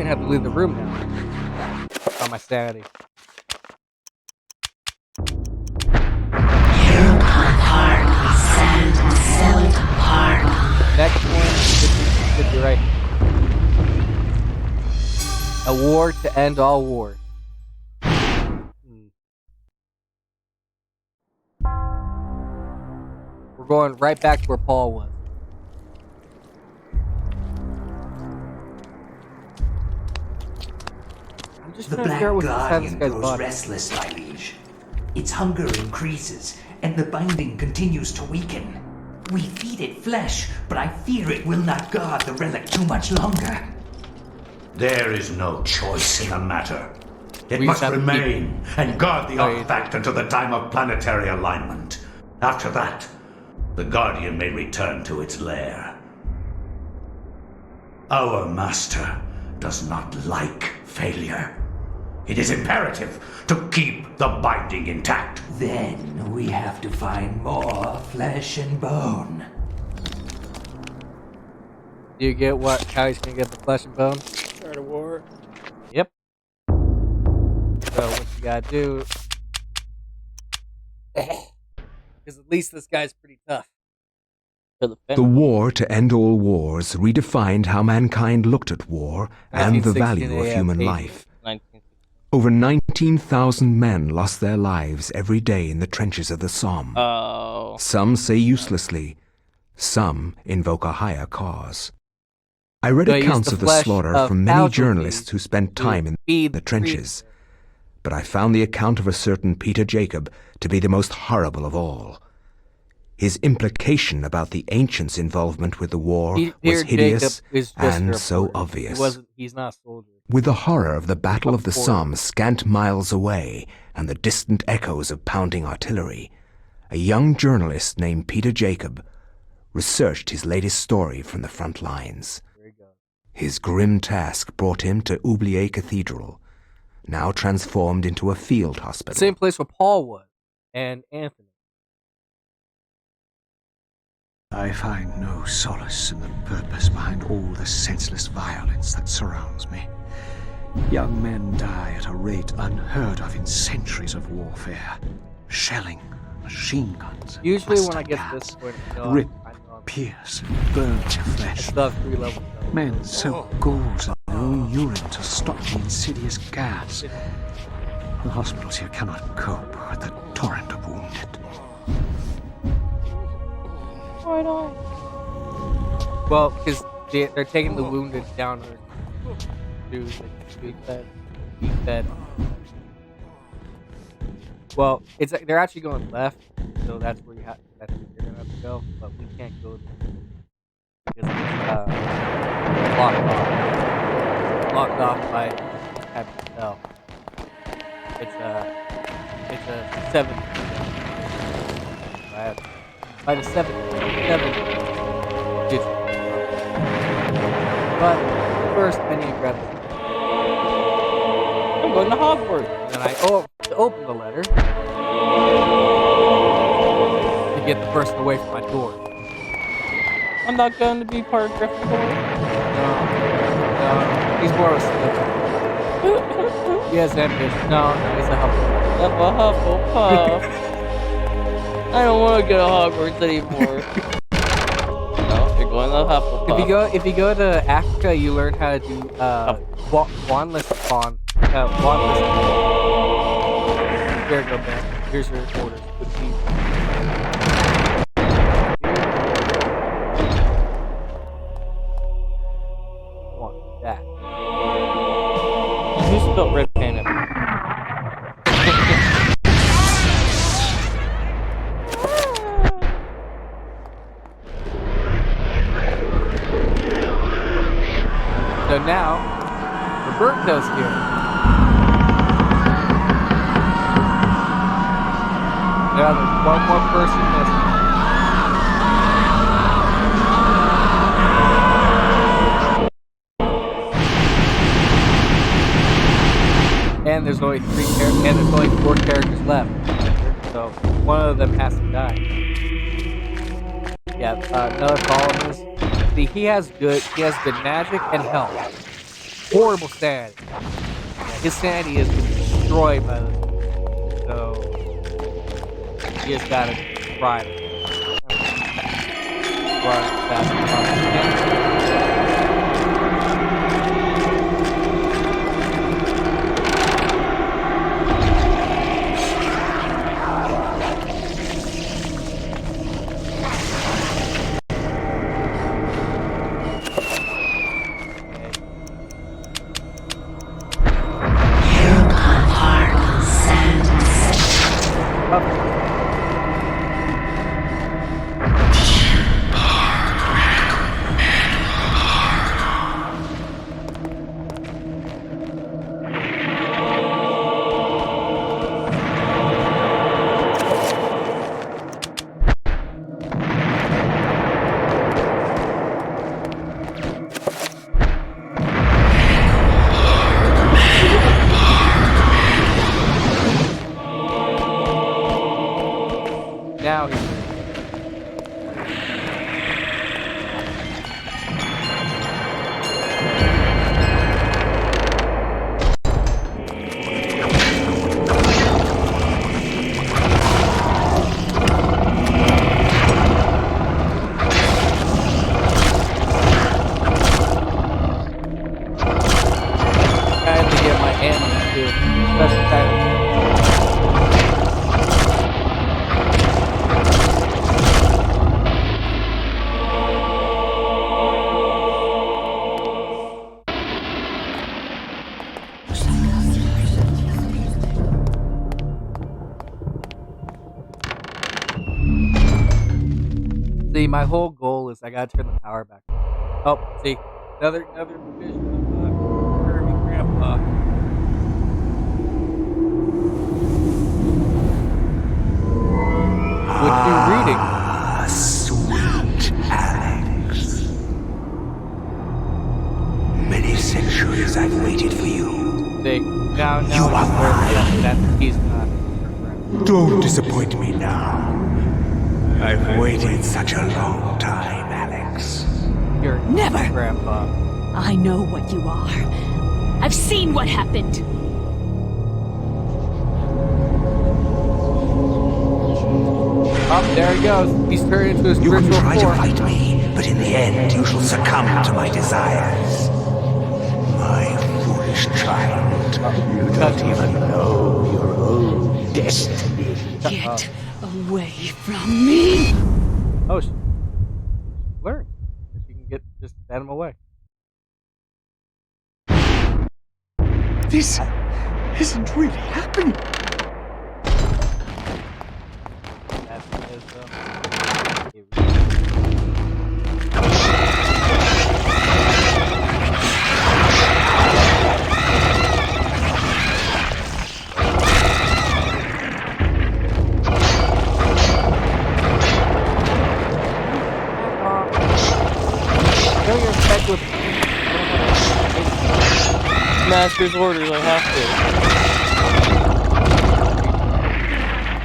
gonna have to leave the room now. On my sanity. Here upon heart we stand and seldom part. Next one should be right. A war to end all war. We're going right back to where Paul was. I'm just The trying to figure out Black what's inside this Guardian guy's grows body. restless, my liege. Its hunger increases, and the binding continues to weaken. We feed it flesh, but I fear it will not guard the relic too much longer. There is no choice in the matter. It We must just have to remain and guard the Oh, yeah. artifact until the time of planetary alignment. After that, the Guardian may return to its lair. Our master does not like failure. It is imperative to keep the binding intact. Then we have to find more flesh and bone. Do you get how he's gonna get the flesh and bone? Start a war. Yep. So what you gotta do? Because at least this guy's pretty tough. The war to end all wars redefined how mankind looked at war and the value of human life. Over 19,000 men lost their lives every day in the trenches of the Somme. Oh. Some say uselessly, some invoke a higher cause. I read They used accounts the of the flesh slaughter of from many casualties journalists who spent to time in feed the the trenches, but I found the account of a certain Peter Jacob to be the most horrible of all. His implication about the ancients' involvement with the war was Peter hideous Jacob is just and a so reporter. obvious. He's not a soldier. With the horror of the Battle of the Reporter. Somme scant miles away and the distant echoes of pounding artillery, a young journalist named Peter Jacob researched his latest story from the front lines. His grim task brought him to Oublier Cathedral, now transformed into a field hospital. Same place where Paul was, and Anthony. I find no solace in the purpose behind all the senseless violence that surrounds me. Young men die at a rate unheard of in centuries of warfare. Shelling, machine guns, Usually when mustard I get to gas, this point, I know rip, I know pierce, burn your I flesh. still have 3 levels. though. Men soak gauze in their own urine to stop the insidious gas. The hospitals here cannot cope with the torrent of wounded. Why not? Well, because they're taking the wounded down to be fed. Well, they're actually going left, so that's where you're gonna have to go. But we can't go there because it's locked off by Hotel. It's a 7. By the 7 digit. But first, I need to grab this. I'm going to Hogwarts. And then I open the letter to get the person away from my door. I'm not going to be part of Gryffindor. No, he's more of a Slytherin. He has ambition. No, he's a Hufflepuff. I'm a Hufflepuff. I don't want to go to Hogwarts anymore. No, you're going to Hufflepuff. If you go to Africa, you learn how to do wandless spawn. Wandless. Here you go, man. Here's your orders. Want that? Who spilled red paint? So now, Roberto's here. Now there's one more person missing. And there's only 4 characters left. So one of them has to die. Yeah, another problem is he has good magic and health. horrible sanity. Yeah, his sanity is destroyed by this. So he just gotta try to run as fast as possible. Heart, sand, Up. Now he's trying to get my ammo too. Special kind of. See, my whole goal is I gotta turn the power back on. Oh, see, another vision of Kirby Grandpa. What you reading? Ah, sweet Alex. Many centuries I've waited for you. See, now You are I'm mine. that he's not. Don't disappoint me now. I've waited such a long time, Alex. You're Never. Grandpa. I know what you are. I've seen what happened. Oh, there he goes. He's turned into a You will spiritual try to force. fight me, but in the end you shall succumb to my desires. My foolish child, you don't even know your own destiny. Get away from me! Oh, she learned. She can get just send him away. This isn't really happening. That's because Master's orders, I have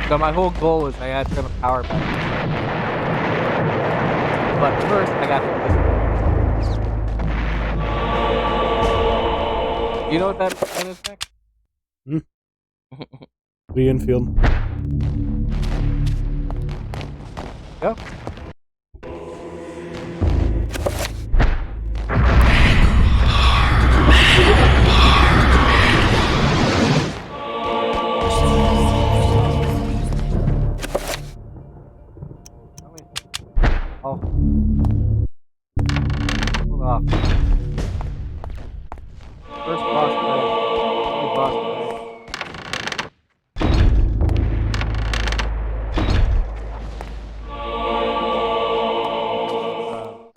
to. So my whole goal is I gotta turn the power back. But first, I gotta do this. You know what that pen is, Nick? Lee Enfield. Go. Oh. Hold off. First boss fight. Only boss fight.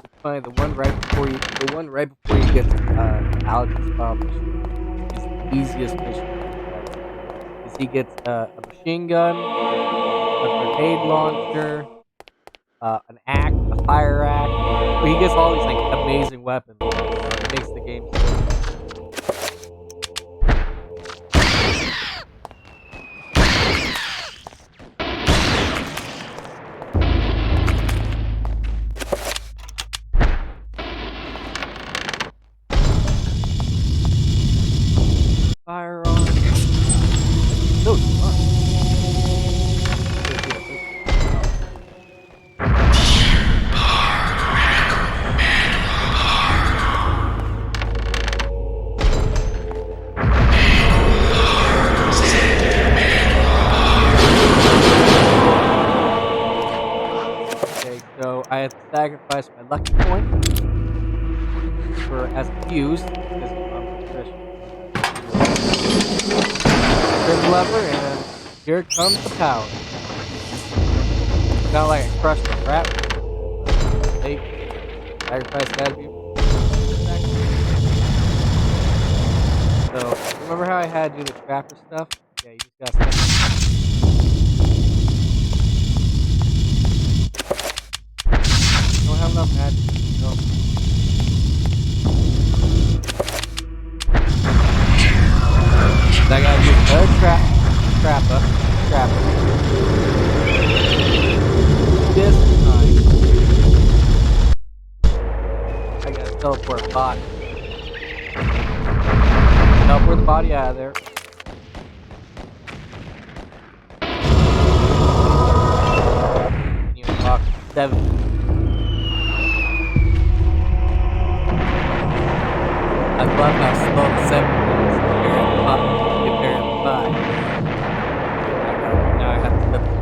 It's funny, the one right before you get Alex's mission is the easiest mission. Because he gets a machine gun, a grenade launcher, an axe, a fire axe. But he gets all these like amazing weapons. So it makes the game so I had to sacrifice my lucky point for as a fuse because I'm a Christian. Turn the lever and here comes the power. It's not like I crushed the rat. They sacrifice had to be. So remember how I had to do the trapper stuff? Yeah, you just gotta step. Don't have enough magic. No. I gotta do another trap up. This time, I gotta teleport a body. Teleport the body out of there. You unlock 7. I love how slow the 7 is compared to 5. Now I have to flip it over.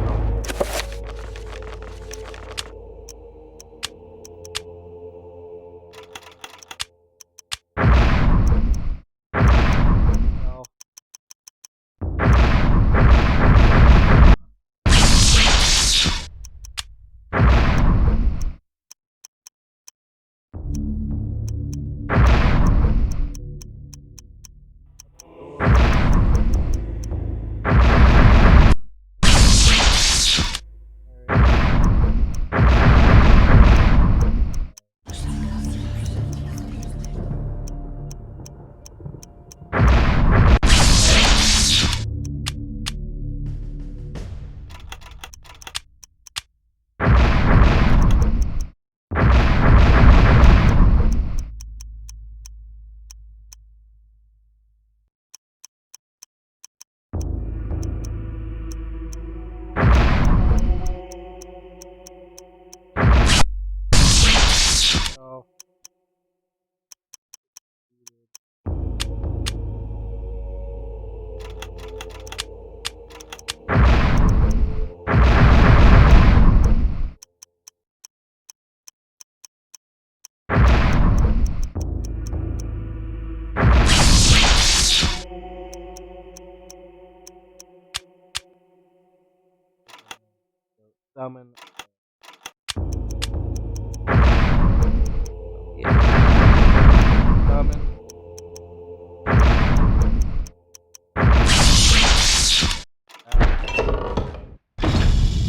Summon. Summon.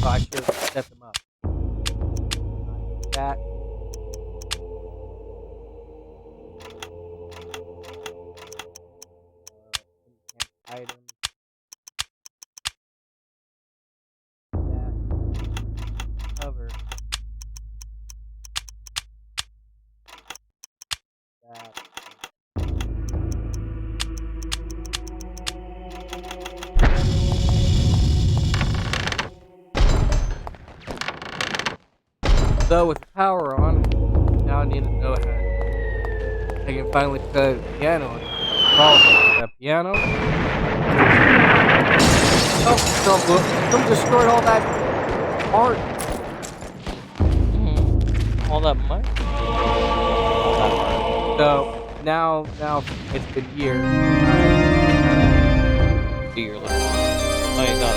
Oh, I should have set them up. That. Item. That. Cover. That. So with the power on, now I need to know how I can finally play the piano and crawl the piano. Oh, some destroyed all that art. All that money? So now it's been years. You're looking. Oh, you got it.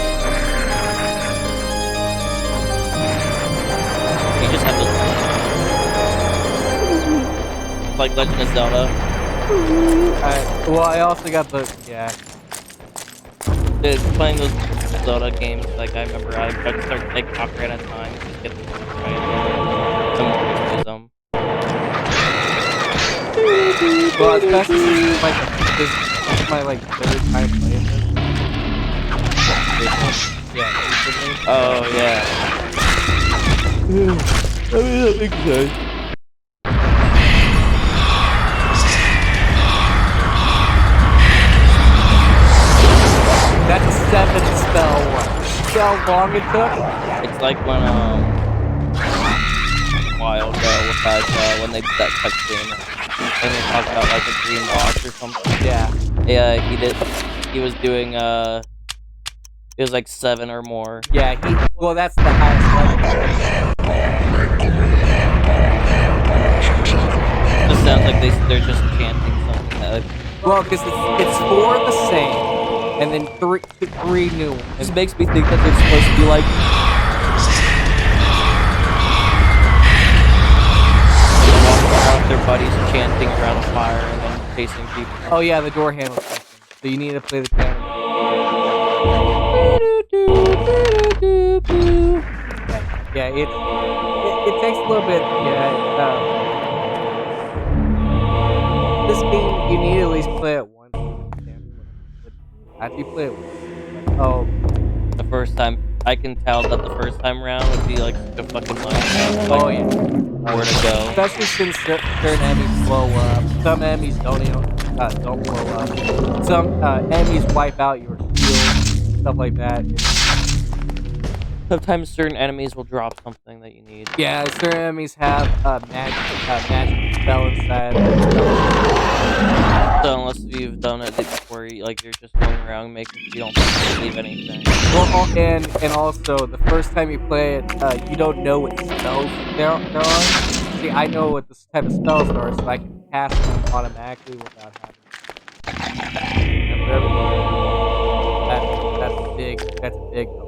You just have to, like Legend of Zelda. Well, I also got the Dude, playing those Zelda games, like I remember I tried to start TikTok right at time to just get the right. Some well, especially since this is my like third time playing this. Yeah. Oh yeah. I mean that makes sense. That's a 7 spell one. See how long it took? It's like when a while ago with that when they did that cutscene and they talked about like a green box or something. Yeah. Yeah, he was doing it was like 7 or more. Yeah, well that's the highest level. sounds like they're just chanting something that Well, because it's 4 of the same, and then three new ones. just makes me think that they're supposed to be like walking around with their buddies chanting around a fire and then chasing people. Oh yeah, the door handle system. So you need to play the piano. Yeah, it takes a little bit. Yeah, this game you need to at least play it once. After you play it once, oh, The first time, I can tell that the first time round would be like such a fucking Minecraft. Like, oh yeah. where to go. Especially since certain enemies blow up. Some enemies don't blow up. Some enemies wipe out your shield, stuff like that. Sometimes certain enemies will drop something that you need. Yeah, certain enemies have magic spell inside. So unless you've done it before, you're just going around making you don't leave anything. Well, and also the first time you play it, you don't know what spells there are. See, I know what this type of spells are, so I can cast them automatically without having. That's a big help.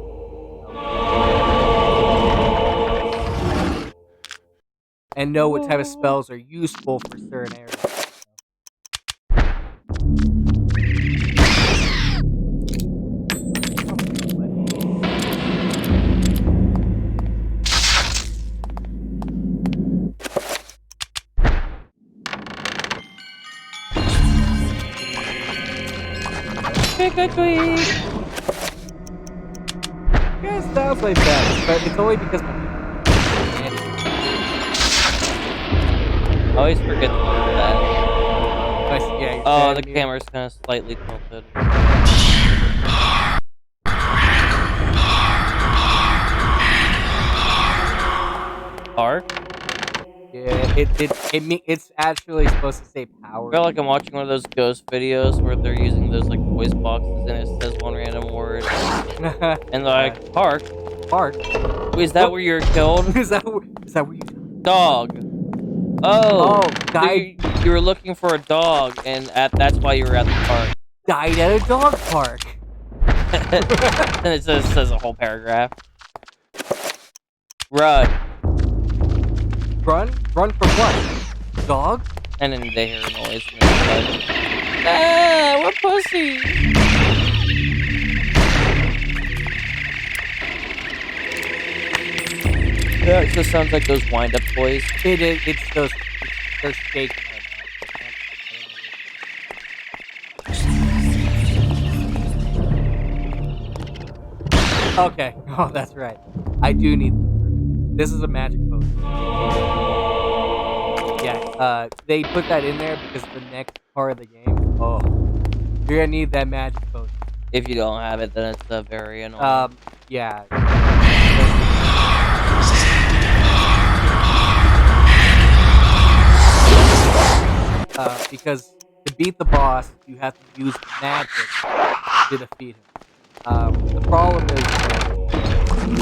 And know what type of spells are useful for certain areas. Trick or treat! Yeah, it sounds like that, but it's only because my I always forget to look at that. yeah. Oh, the camera's kind of slightly tilted. Park? Yeah, it's actually supposed to say power. I feel like I'm watching one of those ghost videos where they're using those like voice boxes and it says one random word. And they're like, park? Park? Wait, is that where you're killed? Is that where you... Dog. Oh, died. You were looking for a dog, and that's why you were at the park. Died at a dog park. And it says a whole paragraph. Run. Run from what? Dog? And then they hear a noise, and they're like, ah, we're pussy. Yeah, it just sounds like those wind-up toys. It is. It's those. They're shaking right now. Okay. Oh, that's right. I do need this. Is a magic potion. Yeah. They put that in there because the next part of the game. Oh, you're gonna need that magic potion. If you don't have it, then it's very annoying. Yeah. Because to beat the boss, you have to use magic to defeat him. The problem is that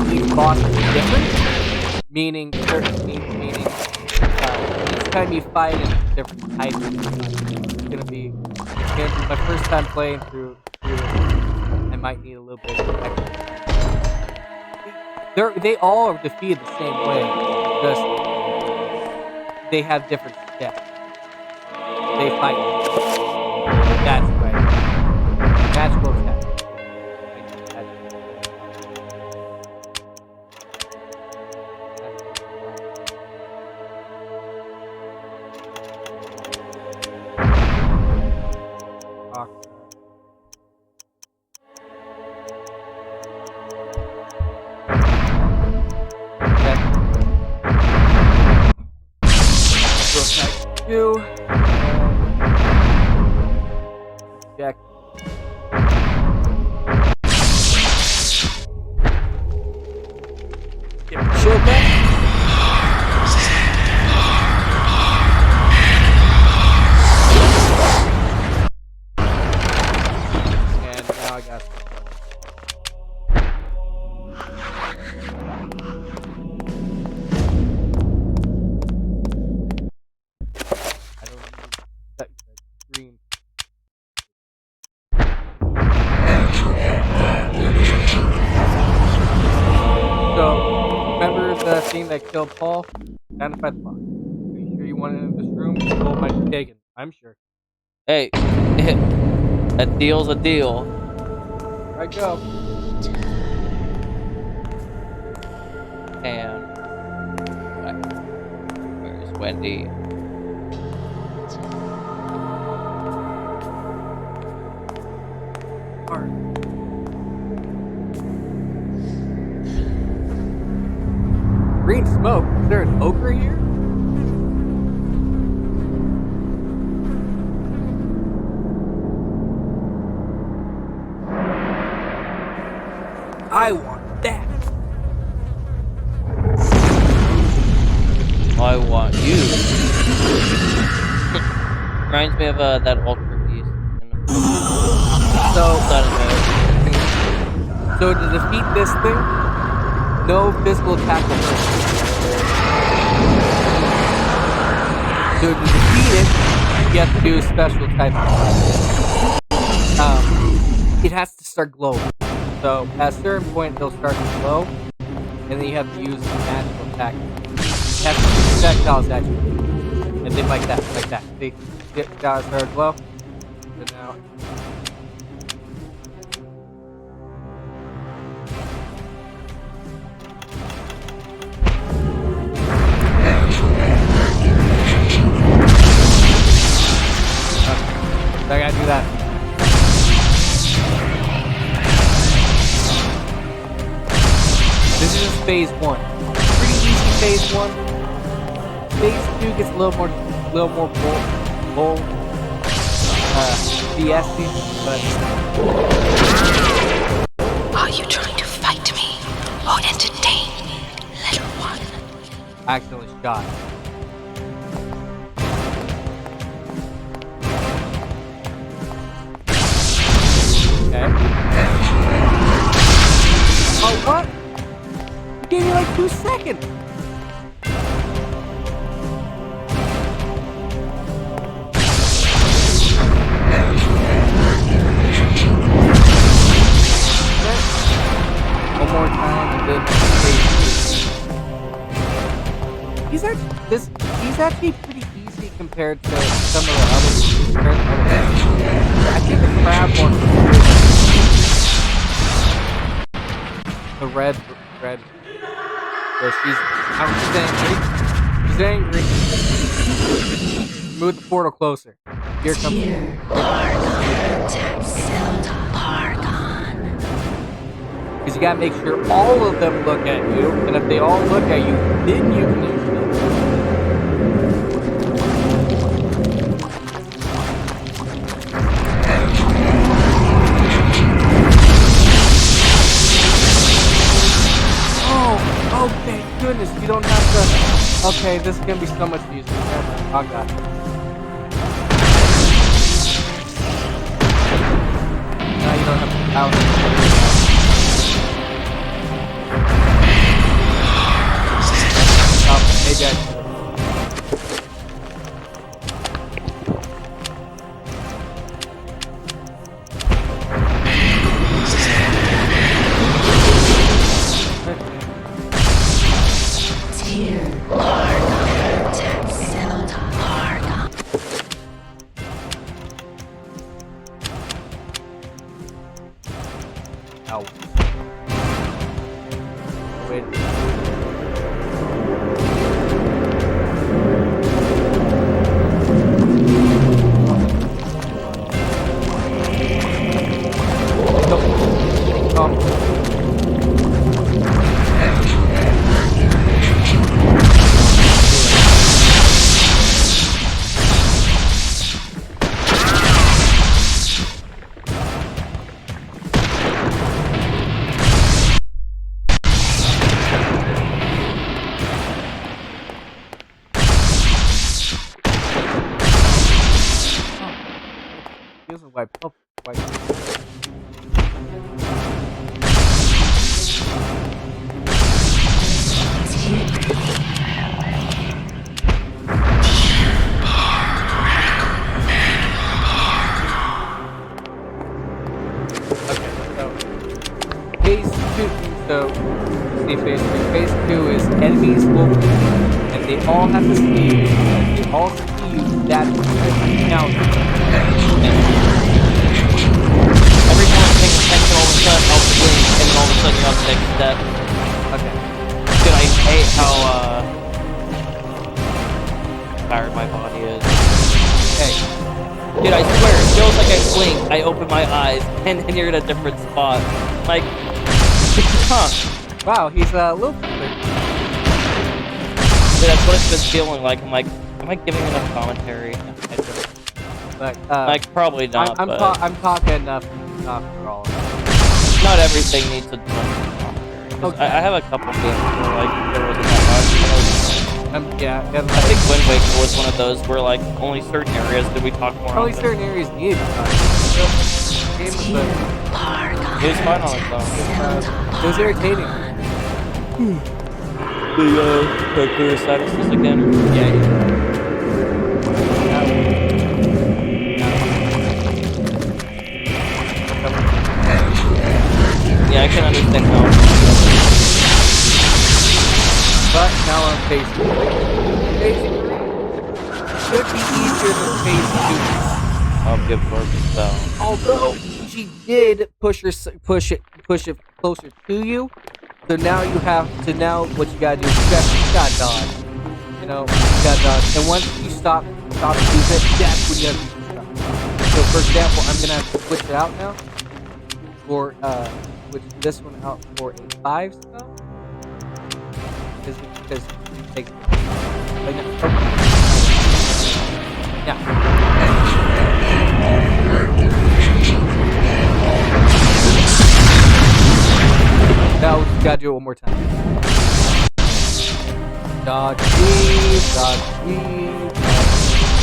these bosses are different, meaning each time you fight a different type of it's gonna be my first time playing through this. I might need a little bit of extra. They all are defeated the same way, just they have different steps. They fight. That's right. Magical attack. Jack. Shield back. And now I got I don't thing that killed Paul? Down to 5 o'clock. Are you sure you want it in this room? The gold might be taken. I'm sure. Hey, a deal's a deal. Here I go. And where's Wendy? Alright. Green smoke? Is there an ogre here? I want that. I want you. Reminds me of that ultra beast. So to defeat this thing, no physical attack will hurt. So to defeat it, you have to do a special type of attack. It has to start glowing. So at a certain point, they'll start to glow, and then you have to use a magical attack. You have to use projectiles at you, and then like that. See, guys start to glow. So now. I gotta do that. This is just phase 1. Pretty easy phase 1. Phase 2 gets a little more bold, BSy, but Are you trying to fight me or entertain me, little one? I accidentally shot. Okay. Oh, what? You gave me like 2 seconds. One more time and then he's actually pretty easy compared to some of the others. I think the crab one is the red. Where she's angry. Move the portal closer. Here comes. Because you gotta make sure all of them look at you, and if they all look at you, then you can use them. Oh, thank goodness, you don't have to. Okay, this is gonna be so much easier. Oh, God. Now you don't have to out. Hey, guys. Ow. Wait. Here's a white pop. Phase 2, so see phase 3. Phase 2 is enemies will and they all have to see you. And if they all see you, that's counter. Every time I pay attention, all of a sudden I'll blink, and then all of a sudden you're on the next step. Okay. Dude, I hate how tired my body is. Hey. Dude, I swear, it feels like I blink, I open my eyes, and you're in a different spot. Like, huh. Wow, he's a little bit. Dude, that's what it's been feeling like. I'm like, am I giving enough commentary? Like, probably not, I'm talking enough for all of it. Not everything needs a ton of commentary. Okay. I have a couple games where, like, there wasn't that much. Yeah. I think Wind Waker was one of those where, like, only certain areas did we talk more only on. certain areas needed time. It was fun on its own. It was entertaining. The clear statuses again? Yeah. Yeah, I can understand how. But now on phase 3. Phase 3 should be easier than phase 2. I'll give her the spell. Although she did push it closer to you. So now you have to what you gotta do is you gotta dodge. You know, you gotta dodge. And once you stop to use it, that's when you have to use stuff. So for example, I'm gonna have to switch it out now. For switch this one out for a 5 spell. Because you take now you gotta do it one more time. Dodge weave.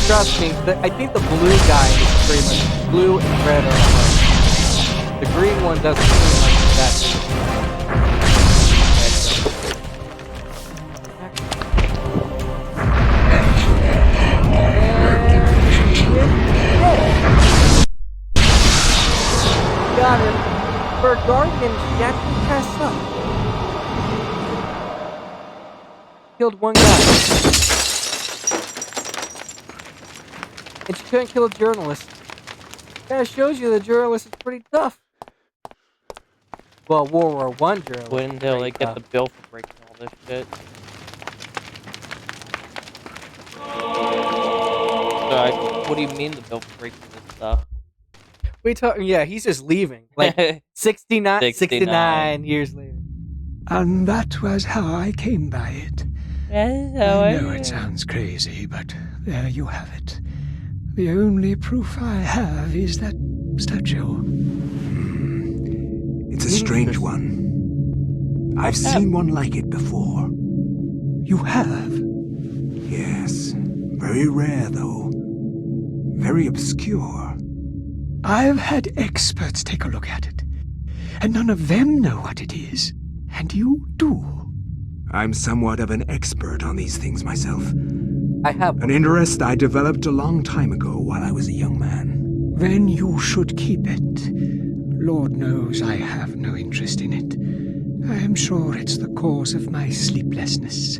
Trust me, I think the blue guy is pretty much blue and red are hard. The green one doesn't seem like that. Got him. For a guardian, she actually passed up. Killed one guy. And she couldn't kill a journalist. Kinda shows you the journalist is pretty tough. Well, World War I journalist. When until they get the bill for breaking all this shit. So what do you mean the bill for breaking this stuff? Yeah, he's just leaving. Like 69 years later. And that was how I came by it. I know it sounds crazy, but there you have it. The only proof I have is that statue. It's a strange one. I've seen one like it before. You have? Yes. Very rare, though. Very obscure. I've had experts take a look at it, and none of them know what it is. And you do. I'm somewhat of an expert on these things myself. I have an interest I developed a long time ago while I was a young man. Then you should keep it. Lord knows I have no interest in it. I am sure it's the cause of my sleeplessness.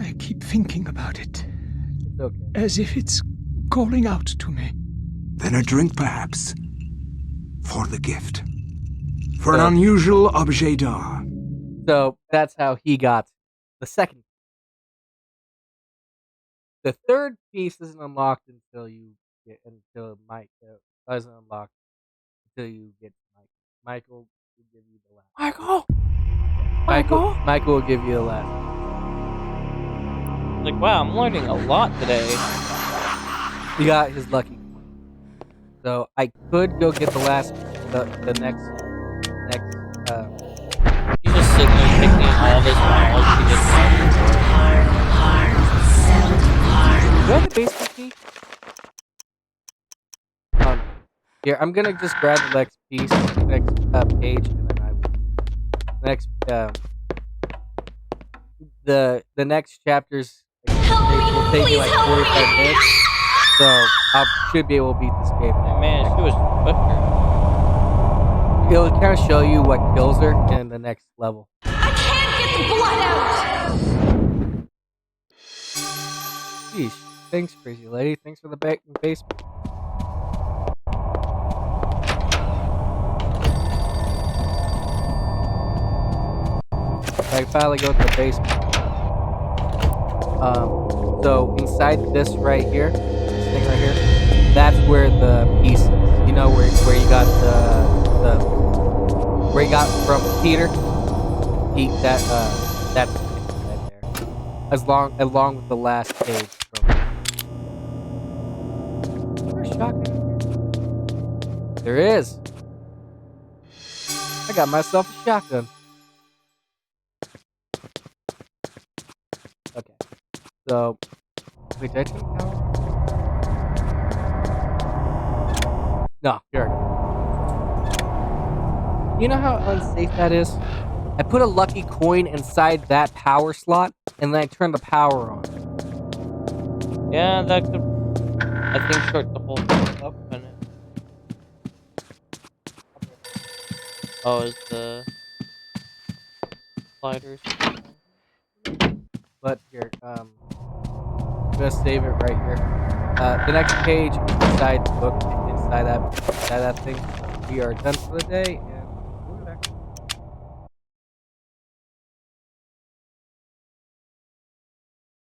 I keep thinking about it. It's okay. As if it's calling out to me. Then a drink, perhaps. For the gift. For an unusual objet d'art. So that's how he got the second. The third piece isn't unlocked until Mike doesn't unlock until you get Mike. Michael will give you the last. Michael will give you the last. Like, wow, I'm learning a lot today. He got his lucky point. So I could go get the next. He's just sitting there picking all this knowledge he didn't have before. Do I have the basement key? Here, I'm gonna just grab the next piece, next page, and then I will. The next chapters will take me like 45 minutes, so I should be able to beat this game. Hey man, she was quicker. It'll kind of show you what kills her in the next level. I can't blood out! Sheesh. Thanks, crazy lady. Thanks for the basement. I finally go to the basement. So inside this right here, this thing right here, that's where the piece is. You know where you got the where you got from Peter. That's right there. Along with the last page from. Is there a shotgun? There is. I got myself a shotgun. Okay. So, wait, did I turn the power on? No, here I go. You know how unsafe that is? I put a lucky coin inside that power slot, and then I turned the power on. Yeah, that could, I think, short the whole thing up. And oh, is the sliders? But here, I'm gonna save it right here. The next page is inside the book, inside that thing. We are done for the day.